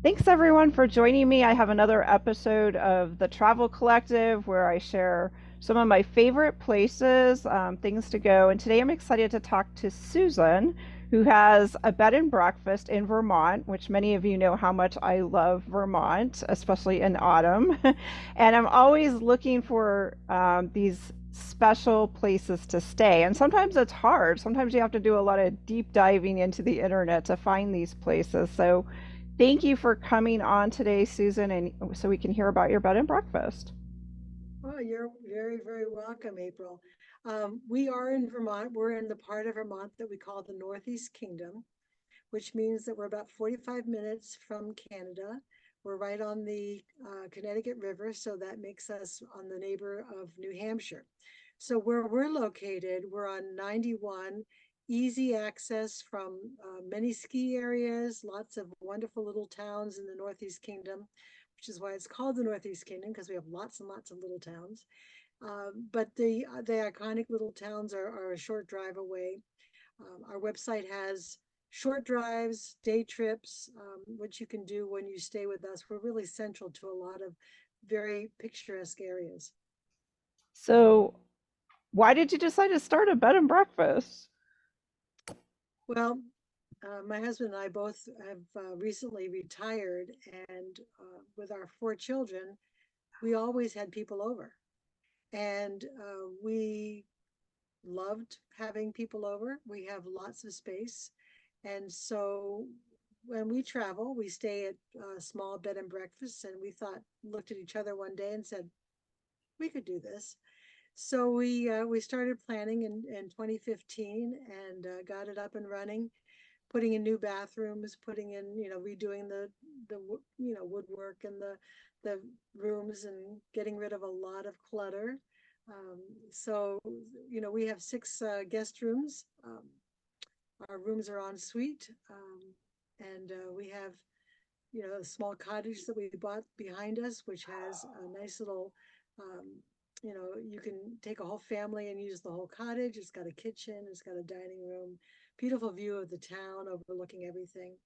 Thanks everyone for joining me. I have another episode of the Travel Collective where I share some of my favorite places, things to go. And today I'm excited to talk to Susan, who has a bed and breakfast in Vermont, which many of you know how much I love Vermont, especially in autumn. And I'm always looking for these special places to stay. And sometimes it's hard. Sometimes you have to do a lot of deep diving into the internet to find these places. So thank you for coming on today, Susan, and so we can hear about your bed and breakfast. Oh, you're very, very welcome, April. We are in Vermont. We're in the part of Vermont that we call the Northeast Kingdom, which means that we're about 45 minutes from Canada. We're right on the Connecticut River, so that makes us on the neighbor of New Hampshire. So where we're located, we're on 91, easy access from many ski areas, lots of wonderful little towns in the Northeast Kingdom, which is why it's called the Northeast Kingdom, because we have lots and lots of little towns. But the iconic little towns are a short drive away. Our website has short drives, day trips, which you can do when you stay with us. We're really central to a lot of very picturesque areas. So, why did you decide to start a bed and breakfast? Well, my husband and I both have recently retired, and with our four children, we always had people over. And we loved having people over. We have lots of space. And so when we travel, we stay at small bed and breakfasts. And we looked at each other one day and said, we could do this. So we started planning in 2015 and got it up and running, putting in new bathrooms, putting in, redoing the woodwork and the rooms and getting rid of a lot of clutter. Um, so, we have six guest rooms. Our rooms are en suite, and we have, a small cottage that we bought behind us, which has a nice little, um, you can take a whole family and use the whole cottage. It's got a kitchen, it's got a dining room, beautiful view of the town overlooking everything.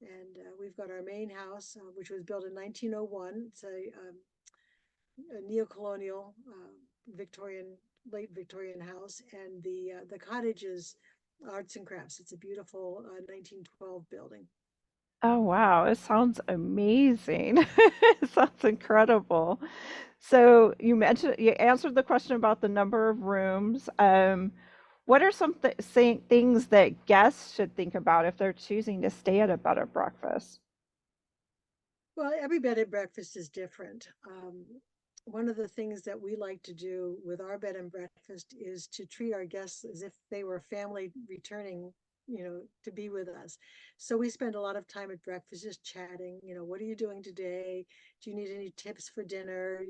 And we've got our main house, which was built in 1901. It's a neo-colonial Victorian, late Victorian house, and the cottage is arts and crafts. It's a beautiful 1912 building. Oh, wow, it sounds amazing. It sounds incredible. So, you answered the question about the number of rooms. What are some things that guests should think about if they're choosing to stay at a bed and breakfast? Well, every bed and breakfast is different. One of the things that we like to do with our bed and breakfast is to treat our guests as if they were family returning, to be with us. So we spend a lot of time at breakfast just chatting. What are you doing today? Do you need any tips for dinner?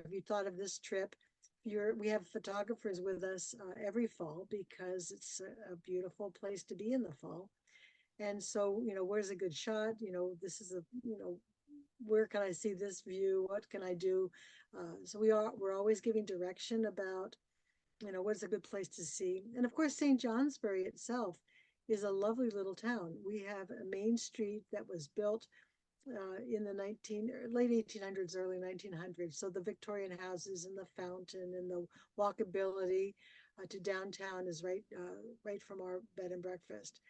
Have you thought of this trip? We have photographers with us every fall because it's a beautiful place to be in the fall. And so, where's a good shot? This is where can I see this view? What can I do? So we're always giving direction about, what's a good place to see. And of course, St. Johnsbury itself is a lovely little town. We have a main street that was built in the late 1800s, early 1900s. So the Victorian houses and the fountain and the walkability to downtown is right from our bed and breakfast.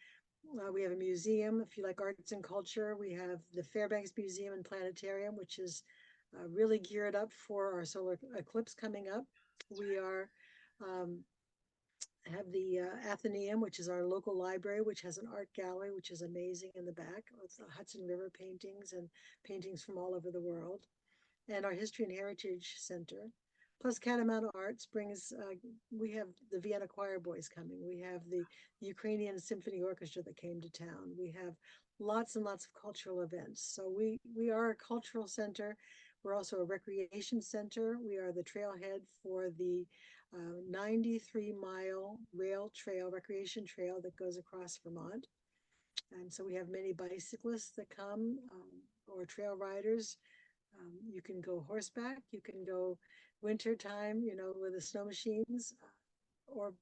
We have a museum. If you like arts and culture, we have the Fairbanks Museum and Planetarium, which is really geared up for our solar eclipse coming up. We are um, have the Athenaeum, which is our local library, which has an art gallery, which is amazing in the back with the Hudson River paintings and paintings from all over the world, and our History and Heritage Center. Plus, Catamount Arts brings, we have the Vienna Choir Boys coming. We have the Ukrainian Symphony Orchestra that came to town. We have lots and lots of cultural events. So we are a cultural center. We're also a recreation center. We are the trailhead for the 93-mile rail trail, recreation trail that goes across Vermont. And so we have many bicyclists that come or trail riders. You can go horseback, you can go winter time, with the snow machines, or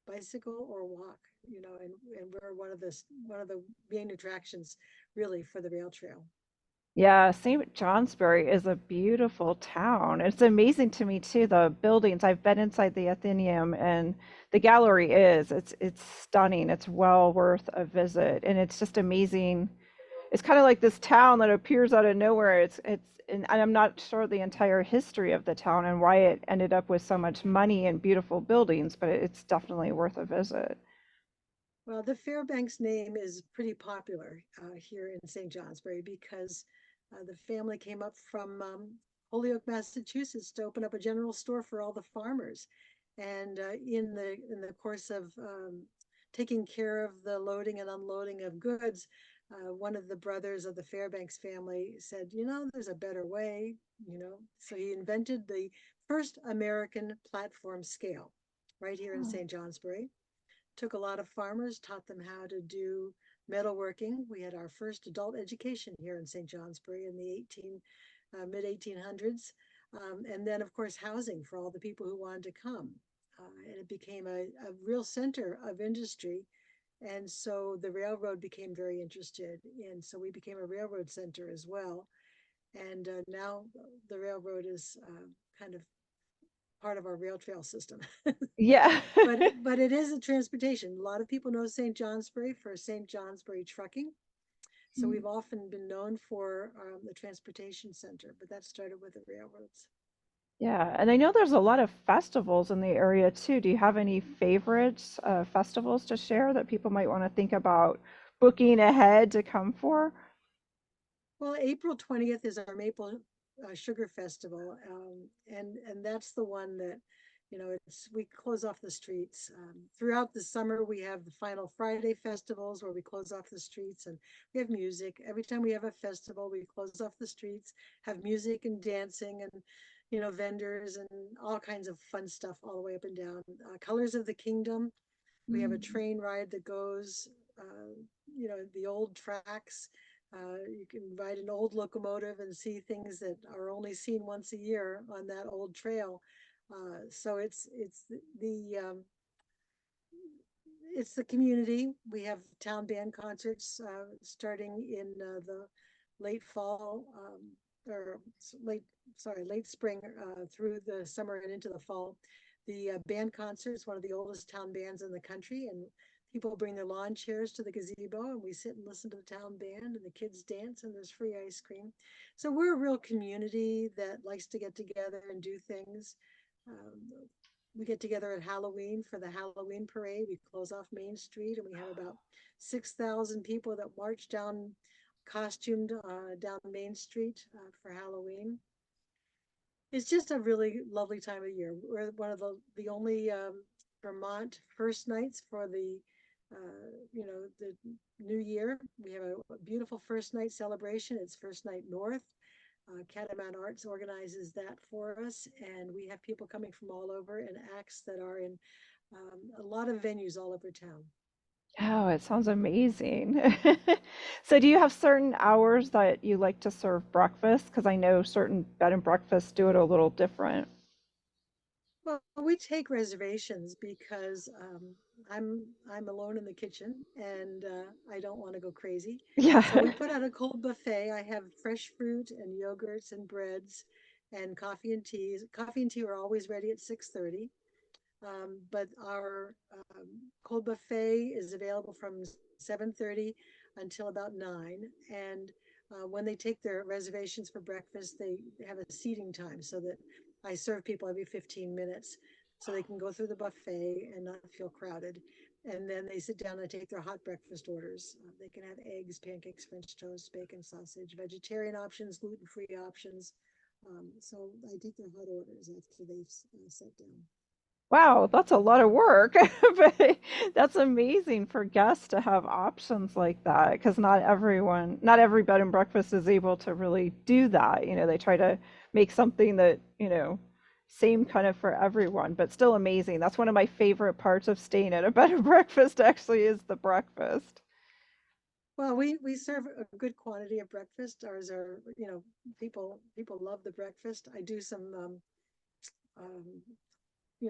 bicycle or walk, and we're one of the main attractions really for the rail trail. Yeah, St. Johnsbury is a beautiful town. It's amazing to me too, the buildings. I've been inside the Athenaeum and the gallery it's stunning. It's well worth a visit. And it's just amazing. It's kind of like this town that appears out of nowhere. And I'm not sure the entire history of the town and why it ended up with so much money and beautiful buildings, but it's definitely worth a visit. Well, the Fairbanks name is pretty popular here in St. Johnsbury because the family came up from Holyoke, Massachusetts, to open up a general store for all the farmers. And in the course of taking care of the loading and unloading of goods, one of the brothers of the Fairbanks family said, there's a better way. So he invented the first American platform scale right here in Oh. St. Johnsbury. Took a lot of farmers, taught them how to do metalworking. We had our first adult education here in St. Johnsbury in the mid 1800s. And then, of course, housing for all the people who wanted to come. And it became a real center of industry. And so the railroad became very interested. And so we became a railroad center as well. And now the railroad is kind of part of our rail trail system. Yeah. But it is a transportation. A lot of people know St. Johnsbury for St. Johnsbury trucking. So we've often been known for the transportation center, but that started with the railroads. Yeah, and I know there's a lot of festivals in the area too. Do you have any favorites, festivals to share that people might want to think about booking ahead to come for? Well, April 20th is our Maple Sugar Festival, and that's the one that, it's we close off the streets. Throughout the summer, we have the final Friday festivals where we close off the streets and we have music. Every time we have a festival, we close off the streets, have music and dancing and, vendors and all kinds of fun stuff all the way up and down. Colors of the Kingdom. We have a Mm. train ride that goes, the old tracks. You can ride an old locomotive and see things that are only seen once a year on that old trail. So it's the community. We have town band concerts starting in the late fall or late late spring through the summer and into the fall. The band concert is one of the oldest town bands in the country, and people bring their lawn chairs to the gazebo, and we sit and listen to the town band, and the kids dance, and there's free ice cream. So we're a real community that likes to get together and do things. We get together at Halloween for the Halloween parade. We close off Main Street, and we have about 6,000 people that march down costumed down Main Street for Halloween. It's just a really lovely time of year. We're one of the only Vermont first nights for the new year. We have a beautiful first night celebration. It's first night north. Catamount Arts organizes that for us, and we have people coming from all over and acts that are in a lot of venues all over town. Oh, it sounds amazing. So do you have certain hours that you like to serve breakfast? Because I know certain bed and breakfasts do it a little different. Well, we take reservations because I'm alone in the kitchen and I don't want to go crazy. So Yeah. we put out a cold buffet. I have fresh fruit and yogurts and breads and coffee and teas. Coffee and tea are always ready at 6:30. But our cold buffet is available from 7:30 until about 9. And when they take their reservations for breakfast, they have a seating time so that I serve people every 15 minutes so they can go through the buffet and not feel crowded. And then they sit down and take their hot breakfast orders. They can have eggs, pancakes, French toast, bacon, sausage, vegetarian options, gluten-free options. So I take their hot orders after they've sat down. Wow, that's a lot of work, but that's amazing for guests to have options like that because not every bed and breakfast is able to really do that. They try to make something that, same kind of for everyone, but still amazing. That's one of my favorite parts of staying at a bed and breakfast actually is the breakfast. Well, we serve a good quantity of breakfast. Ours are, people love the breakfast. I do some, um,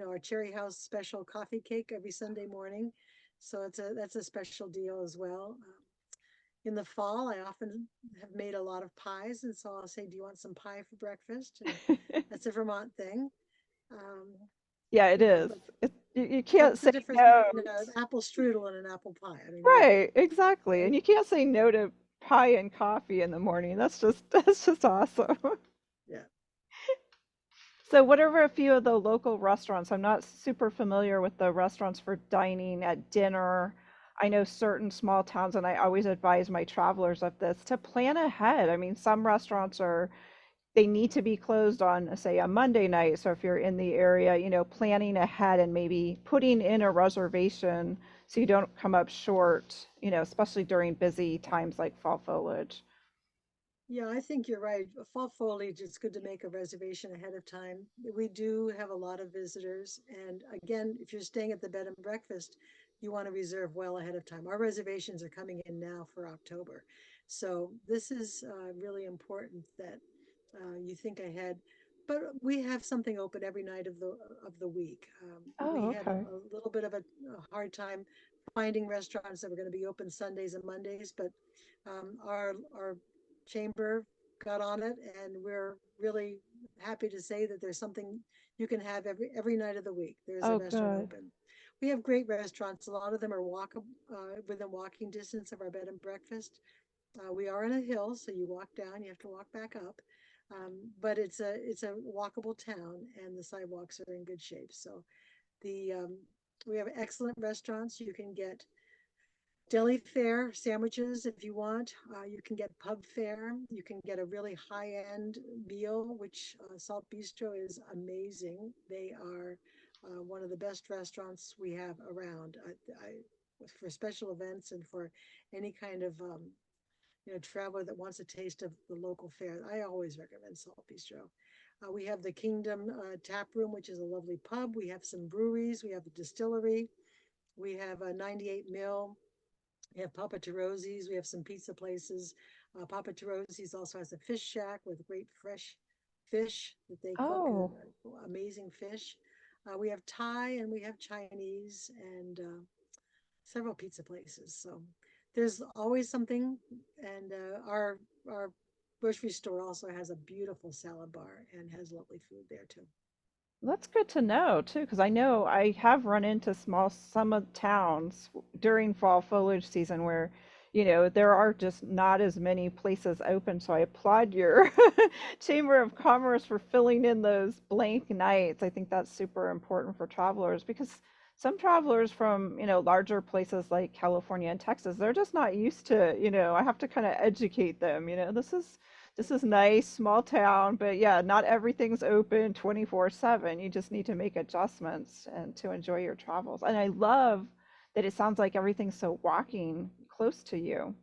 our Cherry House special coffee cake every Sunday morning, so that's a special deal as well. In the fall, I often have made a lot of pies, and so I'll say, "Do you want some pie for breakfast?" And that's a Vermont thing. Um, Yeah, it you know, is. but You can't what's the say difference no. between an apple strudel and an apple pie? I mean, really, Right, exactly. And right? you can't say no to pie and coffee in the morning. That's just that's just awesome. Yeah. So what are a few of the local restaurants? I'm not super familiar with the restaurants for dining at dinner. I know certain small towns, and I always advise my travelers of this to plan ahead. I mean, some restaurants are they need to be closed on, say, a Monday night. So if you're in the area, planning ahead and maybe putting in a reservation so you don't come up short, especially during busy times like fall foliage. Yeah, I think you're right. Fall foliage, it's good to make a reservation ahead of time. We do have a lot of visitors. And again, if you're staying at the bed and breakfast, you want to reserve well ahead of time. Our reservations are coming in now for October. So this is really important that you think ahead. But we have something open every night of the week. We Oh, had okay. a little bit of a hard time finding restaurants that were going to be open Sundays and Mondays, but our chamber got on it, and we're really happy to say that there's something you can have every night of the week. There's a Oh, restaurant good. open. We have great restaurants. A lot of them are within walking distance of our bed and breakfast. We are on a hill, so you walk down, you have to walk back up. But it's a walkable town, and the sidewalks are in good shape. So the we have excellent restaurants. You can get deli fare sandwiches if you want. You can get pub fare. You can get a really high end meal, which Salt Bistro is amazing. They are one of the best restaurants we have around. For special events and for any kind of traveler that wants a taste of the local fare, I always recommend Salt Bistro. We have the Kingdom Tap Room, which is a lovely pub. We have some breweries. We have the distillery. We have a 98 Mill. We have Papa Tarosi's. We have some pizza places. Papa Tarosi's also has a fish shack with great fresh fish that they cook, Oh, amazing fish. We have Thai and we have Chinese and several pizza places. So there's always something. And our grocery store also has a beautiful salad bar and has lovely food there too. that's good to know too, because I know I have run into some of towns during fall foliage season where, there are just not as many places open. So I applaud your Chamber of Commerce for filling in those blank nights. I think that's super important for travelers because some travelers from, larger places like California and Texas, they're just not used to, I have to kind of educate them, this is nice, small town, but yeah, not everything's open 24/7. You just need to make adjustments and to enjoy your travels. And I love that it sounds like everything's so walking close to you.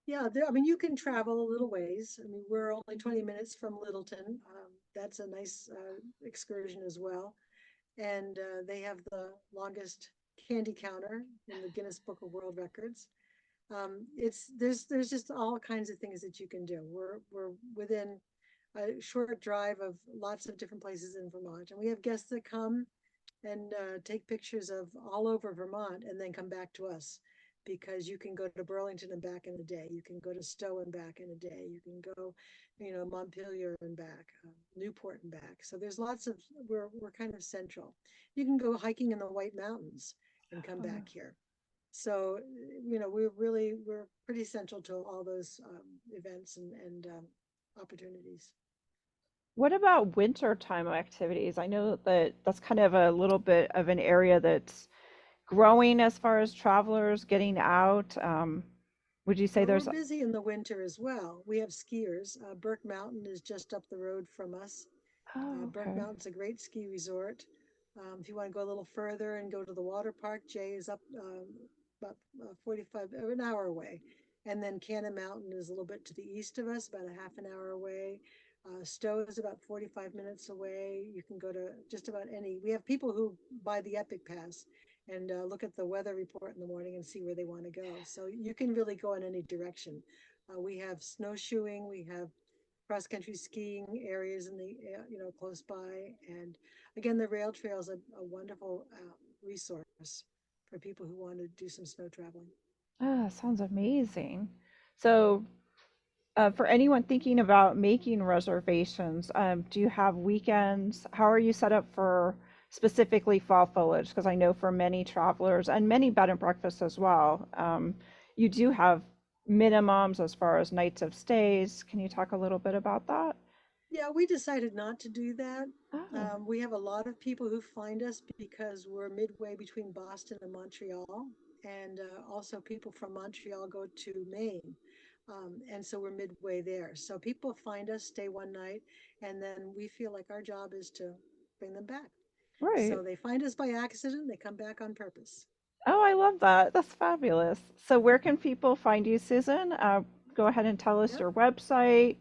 Yeah, I mean, you can travel a little ways. I mean, we're only 20 minutes from Littleton. That's a nice excursion as well. And they have the longest candy counter in the Guinness Book of World Records. It's there's just all kinds of things that you can do. We're within a short drive of lots of different places in Vermont, and we have guests that come and take pictures of all over Vermont and then come back to us because you can go to Burlington and back in a day. You can go to Stowe and back in a day. You can go, Montpelier and back, Newport and back. So there's lots of, we're kind of central. You can go hiking in the White Mountains and come Oh. back here. So, we're pretty central to all those events and opportunities. What about winter time activities? I know that that's kind of a little bit of an area that's growing as far as travelers getting out. Would you say Well, we're there's, busy in the winter as well. We have skiers. Burke Mountain is just up the road from us. oh, Burke okay. Mountain's a great ski resort. If you want to go a little further and go to the water park, Jay is up about 45, an hour away. And then Cannon Mountain is a little bit to the east of us, about a half an hour away. Stowe is about 45 minutes away. You can go to just about any. We have people who buy the Epic Pass and look at the weather report in the morning and see where they want to go. So you can really go in any direction. We have snowshoeing, we have cross country skiing areas in the close by, and again, the rail trail is a wonderful resource for people who want to do some snow traveling. Ah, sounds amazing. So, for anyone thinking about making reservations, do you have weekends? How are you set up for specifically fall foliage? Because I know for many travelers and many bed and breakfasts as well, you do have minimums as far as nights of stays. Can you talk a little bit about that? Yeah, we decided not to do that. Oh, We have a lot of people who find us because we're midway between Boston and Montreal, and also people from Montreal go to Maine. And so we're midway there. So people find us, stay one night, and then we feel like our job is to bring them back. right. So they find us by accident, they come back on purpose. Oh, I love that. That's fabulous. So, where can people find you, Susan? Go ahead and tell us Yep. your website,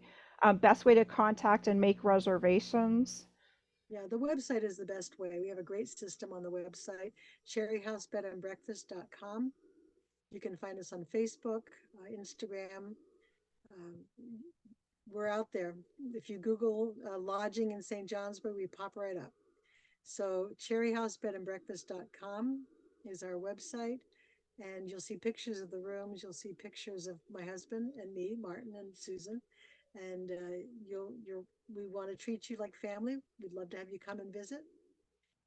best way to contact and make reservations. Yeah, the website is the best way. We have a great system on the website, cherryhousebedandbreakfast.com. You can find us on Facebook, Instagram. Um, we're out there. If you Google lodging in St. Johnsbury, we pop right up. So cherryhousebedandbreakfast.com is our website. And you'll see pictures of the rooms. You'll see pictures of my husband and me, Martin and Susan. And we want to treat you like family. We'd love to have you come and visit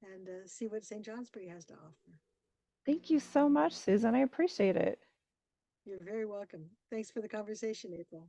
and see what St. Johnsbury has to offer. Thank you so much, Susan. I appreciate it. You're very welcome. Thanks for the conversation, April.